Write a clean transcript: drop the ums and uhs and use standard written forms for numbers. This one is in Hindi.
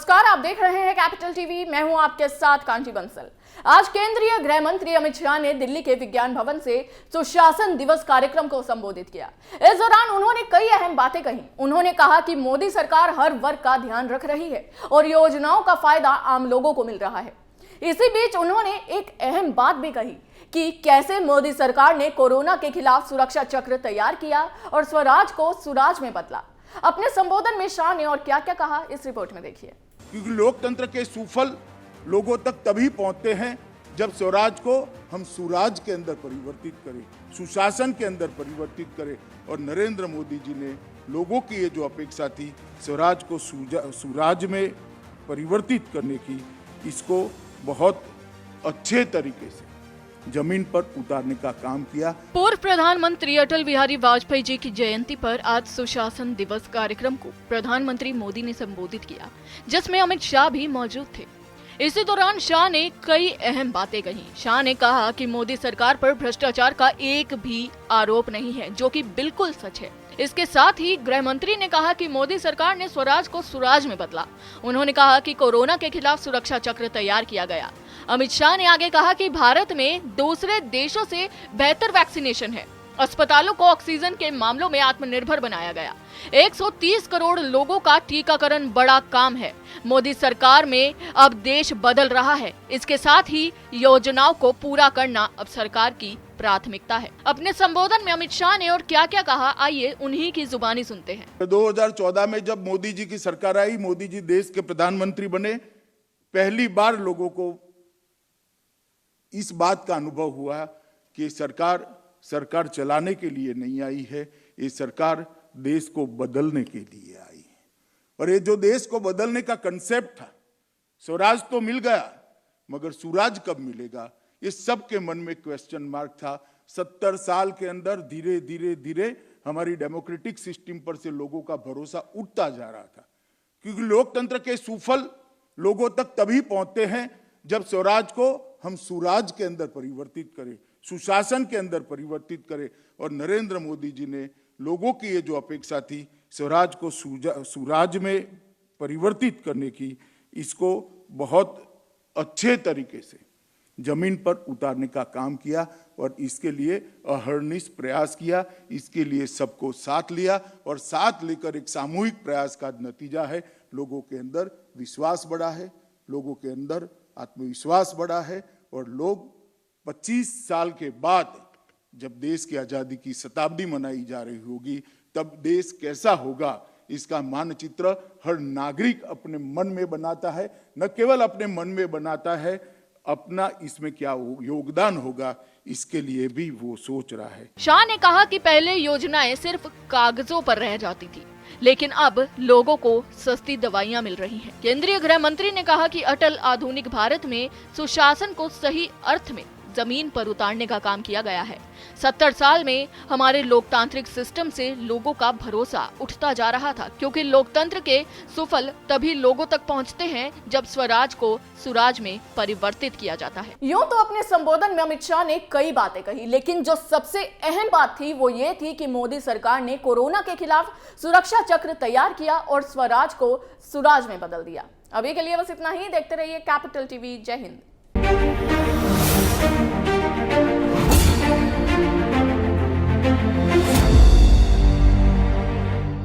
नमस्कार, आप देख रहे हैं कैपिटल टीवी। मैं हूं आपके साथ कांची बंसल। आज केंद्रीय गृह मंत्री अमित शाह ने दिल्ली के विज्ञान भवन से सुशासन दिवस कार्यक्रम को संबोधित किया। इस दौरान उन्होंने कई अहम बातें कही। उन्होंने कहा कि मोदी सरकार हर वर्ग का ध्यान रख रही है और योजनाओं का फायदा आम लोगों को मिल रहा है। इसी बीच उन्होंने एक अहम बात भी कही कि कैसे मोदी सरकार ने कोरोना के खिलाफ सुरक्षा चक्र तैयार किया और स्वराज को सुराज में बदला। अपने संबोधन में शाह ने और क्या क्या कहा, इस रिपोर्ट में देखिए। क्योंकि लोकतंत्र के सुफल लोगों तक तभी पहुंचते हैं जब स्वराज को हम सुराज के अंदर परिवर्तित करें, सुशासन के अंदर परिवर्तित करें। और नरेंद्र मोदी जी ने लोगों की ये जो अपेक्षा थी स्वराज को सुराज में परिवर्तित करने की, इसको बहुत अच्छे तरीके से जमीन पर उतारने का काम किया। पूर्व प्रधानमंत्री अटल बिहारी वाजपेयी जी की जयंती पर आज सुशासन दिवस कार्यक्रम को प्रधानमंत्री मोदी ने संबोधित किया, जिसमें अमित शाह भी मौजूद थे। इसी दौरान शाह ने कई अहम बातें कही। शाह ने कहा कि मोदी सरकार पर भ्रष्टाचार का एक भी आरोप नहीं है, जो कि बिल्कुल सच है। इसके साथ ही गृह मंत्री ने कहा कि मोदी सरकार ने स्वराज को सुराज में बदला। उन्होंने कहा कि कोरोना के खिलाफ सुरक्षा चक्र तैयार किया गया। अमित शाह ने आगे कहा कि भारत में दूसरे देशों से बेहतर वैक्सीनेशन है। अस्पतालों को ऑक्सीजन के मामलों में आत्मनिर्भर बनाया गया। 130 करोड़ लोगों का टीकाकरण बड़ा काम है। मोदी सरकार में अब देश बदल रहा है। इसके साथ ही योजनाओं को पूरा करना अब सरकार की प्राथमिकता है। अपने संबोधन में अमित शाह ने और क्या क्या कहा, आइए उन्हीं की जुबानी सुनते हैं। 2014 में जब मोदी जी की सरकार आई, मोदी जी देश के प्रधानमंत्री बने, पहली बार लोगों को इस बात का अनुभव हुआ कि सरकार चलाने के लिए नहीं आई है, ये सरकार देश को बदलने के लिए आई है। और ये जो देश को बदलने का कंसेप्ट था, स्वराज तो मिल गया मगर सुराज कब मिलेगा, ये सबके मन में क्वेश्चन मार्क था। 70 साल के अंदर धीरे धीरे धीरे हमारी डेमोक्रेटिक सिस्टम पर से लोगों का भरोसा उठता जा रहा था। क्योंकि लोकतंत्र के सुफल लोगों तक तभी पहुंचते हैं जब स्वराज को हम सुराज के अंदर परिवर्तित करें, सुशासन के अंदर परिवर्तित करें। और नरेंद्र मोदी जी ने लोगों की ये जो अपेक्षा थी स्वराज को सुराज में परिवर्तित करने की, इसको बहुत अच्छे तरीके से जमीन पर उतारने का काम किया और इसके लिए अहर्निश प्रयास किया। इसके लिए सबको साथ लिया और साथ लेकर एक सामूहिक प्रयास का नतीजा है लोगों के अंदर विश्वास बढ़ा है, लोगों के अंदर आत्मविश्वास बढ़ा है। और लोग 25 साल के बाद जब देश की आजादी की शताब्दी मनाई जा रही होगी, तब देश कैसा होगा इसका मानचित्र हर नागरिक अपने मन में बनाता है। न केवल अपने मन में बनाता है, अपना इसमें क्या योगदान होगा इसके लिए भी वो सोच रहा है। शाह ने कहा कि पहले योजनाएं सिर्फ कागजों पर रह जाती थी, लेकिन अब लोगों को सस्ती दवाइयां मिल रही हैं। केंद्रीय गृह मंत्री ने कहा कि अटल आधुनिक भारत में सुशासन को सही अर्थ में जमीन पर उतारने का काम किया गया है। 70 साल में हमारे लोकतांत्रिक सिस्टम से लोगों का भरोसा उठता जा रहा था, क्योंकि लोकतंत्र के सुफल तभी लोगों तक पहुंचते हैं जब स्वराज को सुराज में परिवर्तित किया जाता है। यूं तो अपने संबोधन में अमित शाह ने कई बातें कही, लेकिन जो सबसे अहम बात थी वो ये थी कि मोदी सरकार ने कोरोना के खिलाफ सुरक्षा चक्र तैयार किया और स्वराज को सुराज में बदल दिया। अभी के लिए बस इतना ही। देखते रहिए कैपिटल टीवी। जय हिंद।